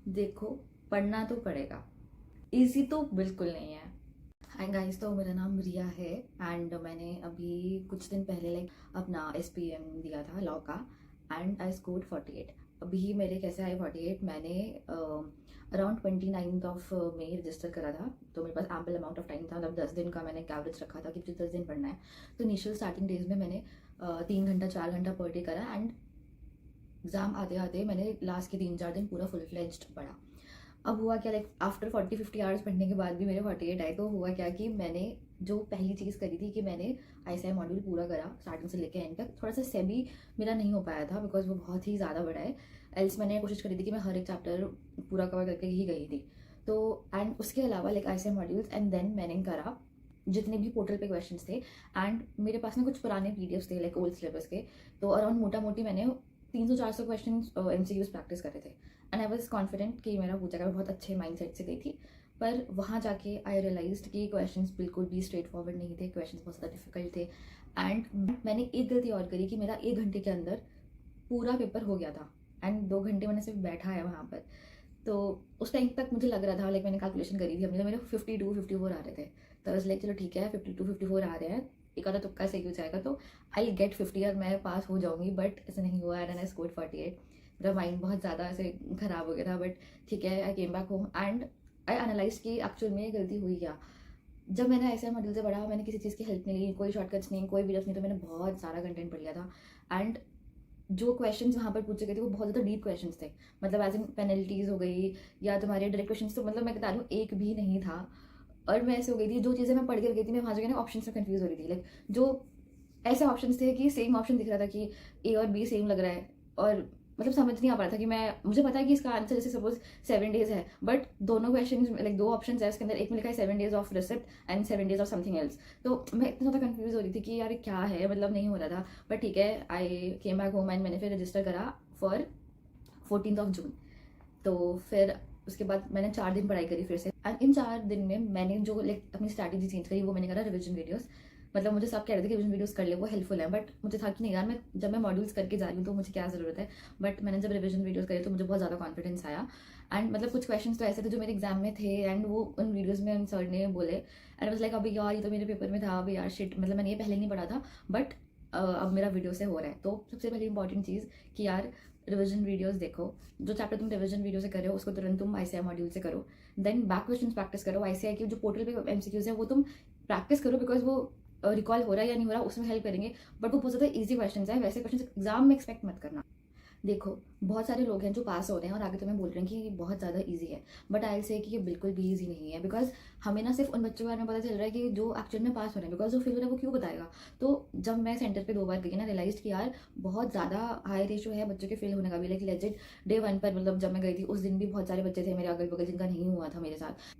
देखो, पढ़ना तो पड़ेगा, इजी तो बिल्कुल नहीं है। हाय गाइस, तो मेरा नाम रिया है एंड मैंने अभी कुछ दिन पहले अपना एसपीएम दिया था लॉ का एंड आई स्कोर्ड 48। अभी मेरे कैसे आए 48, मैंने अराउंड 29 रजिस्टर करा था, तो मेरे पास एम्पल अमाउंट ऑफ टाइम था। मतलब 10 दिन का मैंने एवरेज रखा था कि मुझे 10 दिन पढ़ना है। तो इनिशियल स्टार्टिंग डेज में मैंने 3 घंटा 4 घंटा पर डे करा एंड एग्ज़ाम आते आते मैंने लास्ट के 3-4 दिन पूरा फुल फ्लेज्ड पढ़ा। अब हुआ क्या, आफ्टर 40-50 आवर्स पढ़ने के बाद भी मेरे 48 आए। तो हुआ क्या कि मैंने जो पहली चीज़ करी थी कि मैंने आईसीआई मॉड्यूल पूरा करा स्टार्टिंग से लेकर एंड तक। थोड़ा सा सेबी मेरा नहीं हो पाया था बिकॉज वो बहुत ही ज़्यादा बड़ा है। एल्स मैंने कोशिश करी थी कि मैं हर एक चैप्टर पूरा कवर करके ही गई थी। तो एंड उसके अलावा आईसीआई मॉड्यूल्स एंड देन मैंने करा जितने भी पोर्टल पे क्वेश्चंस थे। एंड मेरे पास ना कुछ पुराने पीडीएफ्स थे ओल्ड सिलेबस के। तो अराउंड मोटा मोटी मैंने 300-400 क्वेश्चन एमसीक्यूज प्रैक्टिस करे थे एंड आई वॉज कॉन्फिडेंट कि मेरा हो जाएगा। मैं बहुत अच्छे माइंडसेट से गई थी। पर वहाँ जाके आई रियलाइज्ड कि क्वेश्चंस बिल्कुल भी स्ट्रेट फॉरवर्ड नहीं थे, क्वेश्चंस बहुत ज़्यादा डिफिकल्ट थे। एंड मैंने एक गलती और करी कि मेरा 1 घंटे के अंदर पूरा पेपर हो गया था एंड 2 घंटे मैंने सिर्फ बैठा है वहाँ पर। तो उस टाइम तक मुझे लग रहा था मैंने कैलकुलेशन करी थी अपनी, तो मेरे 52-54 आ रहे थे। तो चलो ठीक है, 52-54 आ रहे हैं, एक आधा तुक्का सही हो जाएगा तो आई गेट 50 और मैं पास हो जाऊंगी। बट ऐसा नहीं हुआ एंड आई स्कोर्ड 48। मेरा माइंड बहुत ज़्यादा ऐसे ख़राब हो गया था। बट ठीक है, I came back home and I analyse कि एक्चुअल में गलती हुई क्या। जब मैंने ऐसे मॉडल से पढ़ा, मैंने किसी चीज़ की हेल्प नहीं ली, कोई शॉर्टकट्स नहीं, कोई वीडियोस नहीं, तो मैंने बहुत सारा कंटेंट पढ़ लिया था। एंड जो क्वेश्चंस वहाँ पर पूछे गए थे वो बहुत ज़्यादा डीप क्वेश्चंस थे। मतलब एज इन पेनल्टीज हो गई या तुम्हारे डायरेक्ट क्वेश्चंस, तो मतलब मैं बता रही हूँ एक भी नहीं था। और मैं ऐसे हो गई थी, जो चीज़ें मैं पढ़ के गई थी मैं वहाँ जगह ना ऑप्शन में कंफ्यूज हो रही थी। जो ऐसे ऑप्शन थे कि सेम ऑप्शन दिख रहा था कि ए और बी सेम लग रहा है, और मतलब समझ नहीं आ पा रहा था कि मुझे पता है कि इसका आंसर जैसे सपोज 7 डेज है, बट दोनों क्वेश्चन दो ऑप्शन है उसके अंदर, एक में लिखा है 7 days of receipt and 7 days of something else. तो मैं इतना ज़्यादा कंफ्यूज हो रही थी कि यार क्या है, मतलब नहीं हो रहा था। बट ठीक है, I came back home and मैंने फिर रजिस्टर करा फॉर 14 जून। तो फिर उसके बाद मैंने 4 दिन पढ़ाई करी फिर से एंड इन 4 दिन में मैंने जो अपनी स्ट्रैटेजी चेंज करी वो मैंने करा रिविजन वीडियोस। मतलब मुझे सब कह रहे थे कि रिविजन वीडियोस कर ले, वो हेल्पफुल है, बट मुझे था कि नहीं यार, मैं जब मैं मॉड्यूल्स करके जा रही हूँ तो मुझे क्या ज़रूरत है। बट मैंने जब रिविजन वीडियोस करे तो मुझे बहुत ज़्यादा कॉन्फिडेंस आया। एंड मतलब कुछ क्वेश्चन तो ऐसे थे जो मेरे एग्जाम में थे एंड वो उन वीडियोज़ में उन सर ने बोले एंड वाज लाइक अभी यार ये तो मेरे पेपर में था, अभी यार शिट, मतलब मैंने ये पहले नहीं पढ़ा था बट अब मेरा वीडियो से हो रहा है। तो सबसे पहले इंपॉर्टेंट चीज़ कि यार रिविजन वीडियोस देखो, जो चैप्टर तुम रिविजन वीडियो से कर रहे हो उसको तुरंत तुम आईसीआई मॉड्यूल से करो। देन बैक क्वेश्चंस प्रैक्टिस करो, आईसीआई की जो पोर्टल पे एमसीक्यूज है वो तुम प्रैक्टिस करो बिकॉज वो रिकॉल हो रहा है या नहीं हो रहा उसमें हेल्प करेंगे। बट वो बहुत ज़्यादा ईजी क्वेश्चन है, वैसे क्वेश्चन एग्जाम में एक्सपेक्ट मत करना। देखो, बहुत सारे लोग हैं जो पास हो रहे हैं और आगे तुम्हें बोल रहे हैं कि ये बहुत ज़्यादा इजी है, बट आई से कि ये बिल्कुल भी इजी नहीं है। बिकॉज हमें ना सिर्फ उन बच्चों के बारे में पता चल रहा है कि जो एक्चुअल में पास हो रहे हैं, बिकॉज जो फेल हो रहा है वो क्यों बताएगा। तो जब मैं सेंटर पे 2 बार गई ना, रियलाइज कि यार बहुत ज़्यादा हाई रेशो है बच्चों के फेल होने का भी। लेजिट डे 1 पर, मतलब जब मैं गई थी उस दिन भी बहुत सारे बच्चे थे मेरे अगल बगल जिनका नहीं हुआ था मेरे साथ।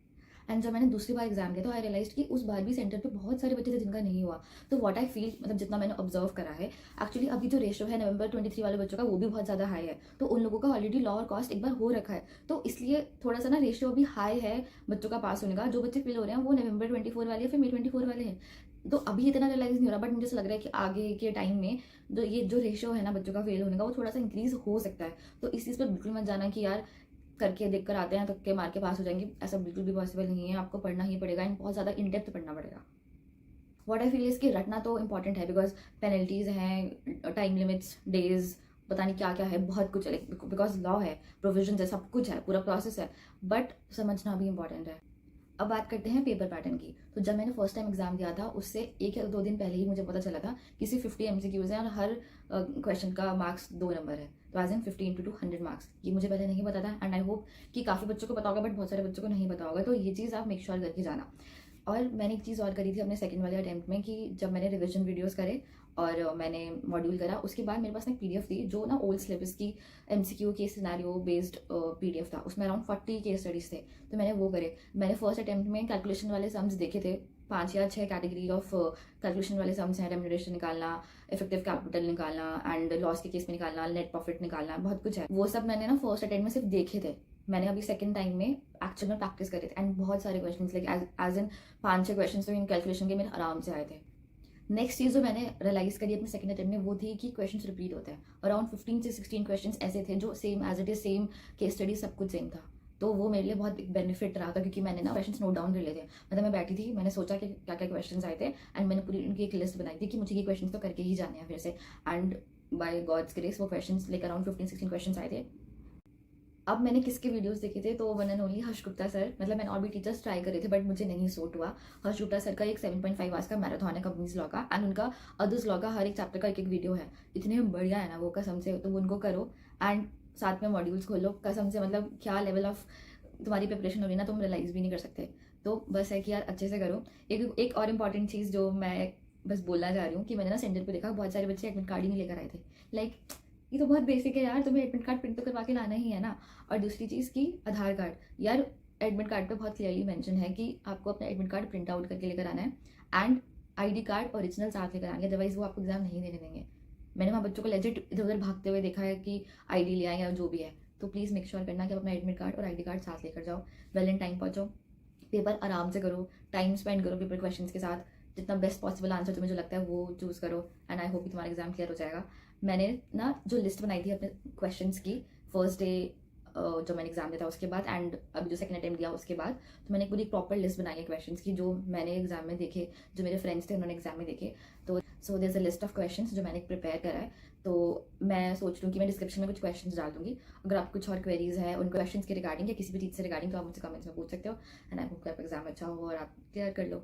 एंड जब मैंने दूसरी बार एग्जाम दिया तो आई रियलाइज कि उस बार भी सेंटर पे बहुत सारे बच्चे थे जिनका नहीं हुआ। तो व्हाट आई फील, मतलब जितना मैंने ऑब्जर्व करा है, एक्चुअली अभी जो रेशो है नवंबर 23 वाले बच्चों का वो भी बहुत ज़्यादा हाई है। तो उन लोगों का ऑलरेडी लॉ और कॉस्ट एक बार हो रखा है, तो इसलिए थोड़ा सा ना रेशियो अभी हाई है बच्चों का पास होने का। जो बच्चे फेल हो रहे हैं वो नवंबर 24 वाले या फिर May 24 वाले हैं। तो अभी इतना रियलाइज नहीं हो रहा, बट मुझे ऐसा लग रहा है कि आगे के टाइम में जो रेशियो है ना बच्चों का फेल होने का वो थोड़ा सा इंक्रीज हो सकता है। तो इस चीज़ पर बिल्कुल मत जाना कि यार करके देख कर आते हैं तुक्के मार के पास हो जाएंगे, ऐसा बिल्कुल भी पॉसिबल नहीं है। आपको पढ़ना ही पड़ेगा एंड बहुत ज़्यादा इन डेप्थ पढ़ना पड़ेगा। व्हाट आई फील इज कि रटना तो इंपॉर्टेंट है बिकॉज पेनल्टीज हैं, टाइम लिमिट्स, डेज, पता नहीं क्या क्या है, बहुत कुछ है। बिकॉज लॉ है, प्रोविजन है, सब कुछ है, पूरा प्रोसेस है, बट समझना भी इंपॉर्टेंट है। अब बात करते हैं पेपर पैटर्न की। तो जब मैंने फर्स्ट टाइम एग्जाम दिया था उससे 1 या 2 दिन पहले ही मुझे पता चला था कि सिर्फ 50 एमसीक्यूज हैं और हर क्वेश्चन का मार्क्स 2 नंबर है। तो एज इन 50 × 2 100 मार्क्स, ये मुझे पहले नहीं पता था एंड आई होप कि काफ़ी बच्चों को पता होगा बट बहुत सारे बच्चों को नहीं पता होगा। तो ये चीज़ आप मेक श्योर करके जाना। और मैंने एक चीज़ और करी थी अपने सेकंड वाले अटेम्प्ट में कि जब मैंने रिविजन वीडियोस करे और मैंने मॉड्यूल करा, उसके बाद मेरे पास ना एक पीडीएफ थी जो ना ओल्ड सिलेबस की एमसीक्यू के सिनेरियो बेस्ड पीडीएफ था। उसमें अराउंड 40 केस स्टडीज थे, तो मैंने वो करे। मैंने फर्स्ट अटेम्प्ट में कैलकुलेशन वाले सम्स देखे थे, 5 या 6 कैटेगरी ऑफ कैलकुलेशन वाले सम्स हैं। रेम्यूनरेशन निकालना, इफेक्टिव कैपिटल निकालना एंड लॉस के केस में निकालना, नेट प्रॉफिट निकालना, बहुत कुछ है। वो सब मैंने ना फर्स्ट अटेम्प्ट में सिर्फ देखे थे। मैंने अभी सेकंड टाइम में एक्चुअल में प्रैक्टिस करे थे एंड बहुत सारे क्वेश्चंस एज इन 5-6 क्वेश्चन तो इन कैलकुलेशन के मेरे आराम से आए थे। नेक्स्ट चीज़ जो मैंने रियलाइज करी अपने सेकंड अटेम्प्ट में वो थी कि क्वेश्चंस रिपीट होते हैं। अराउंड 15 से 16 क्वेश्चंस ऐसे थे जो same as it is same case study, सब कुछ सेम था। तो वो मेरे लिए बहुत बेनिफिट रहा था, क्योंकि मैंने ना क्वेश्चंस नोट डाउन कर लिए थे। मतलब मैं बैठी थी, मैंने सोचा कि क्या क्या क्वेश्चंस आए थे, एंड मैंने पूरी उनकी एक लिस्ट बनाई थी कि मुझे ये क्वेश्चंस तो करके ही जाने हैं फिर से। एंड बाय गॉड्स ग्रेस वो क्वेश्चंस लेकर अराउंड 15-16 क्वेश्चंस आए थे। अब मैंने किसके वीडियोस देखे थे, तो one and only Harsh Gupta sir. मतलब मैंने और भी टीचर्स ट्राई करे थे, बट मुझे नहीं सूट हुआ। हर्ष गुप्ता सर का एक 7.5 आवर्स का मैराथन है कंपनीज लॉ का, एंड उनका अदर्स लॉ का हर एक चैप्टर का एक एक वीडियो है। इतने बढ़िया है ना वो, कसम से। तो उनको करो एंड साथ में मॉड्यूल्स खोलो, कसम से। मतलब क्या लेवल ऑफ तुम्हारी प्रिपरेशन होगी ना, तुम रियलाइज भी नहीं कर सकते। तो बस है कि यार अच्छे से करो। एक और इम्पॉर्टेंट चीज़ जो मैं बस बोलना चाह रही हूँ कि मैंने ना सेंटर पे देखा बहुत सारे बच्चे एडमिट कार्ड ही नहीं लेकर आए थे। लाइक ये तो बहुत बेसिक है यार, तुम्हें एडमिट कार्ड प्रिंट तो करवा के लाना ही है ना। और दूसरी चीज़ की आधार कार्ड, यार एडमिट कार्ड पे बहुत क्लियरली मेंशन है कि आपको अपना एडमिट कार्ड प्रिंट आउट करके लेकर आना है, एंड आईडी कार्ड ओरिजिनल साथ लेकर आएंगे, अदरवाइज वो आपको एग्जाम नहीं देने देंगे। मैंने वहाँ बच्चों को लेजिट इधर उधर भागते हुए देखा है कि आईडी ले आए या जो भी है। तो प्लीज़ मेक श्योर करना कि आप अपना एडमिट कार्ड और आईडी कार्ड साथ लेकर जाओ। वेल इन टाइम पहुँचो, पेपर आराम से करो, टाइम स्पेंड करो पेपर क्वेश्चंस के साथ। जितना बेस्ट पॉसिबल आंसर तुम्हें जो लगता है वो चूज़ करो, एंड आई होप कि तुम्हारा एग्जाम क्लियर हो जाएगा। मैंने ना जो लिस्ट बनाई थी अपने क्वेश्चंस की फर्स्ट डे जो मैंने एग्जाम दिया था उसके बाद, एंड अभी जो सेकंड अटेम्प्ट दिया उसके बाद, तो मैंने पूरी प्रॉपर लिस्ट बनाई है क्वेश्चंस की, जो मैंने एग्जाम में देखे, जो मेरे फ्रेंड्स थे उन्होंने एग्जाम में देखे। तो so there is a list of questions जो मैंने प्रिपेयर करा है। तो मैं सोच रही हूँ कि मैं डिस्क्रिप्शन में कुछ क्वेश्चंस डाल दूंगी। अगर आप कुछ और क्वेरीज है उन क्वेश्चंस के रिगार्डिंग या किसी भी चीज़ से रिगार्डिंग, तो आप मुझसे कमेंट्स में पूछ सकते हो। एंड आई होप कि आपका एग्जाम अच्छा हो और आप क्लियर कर लो।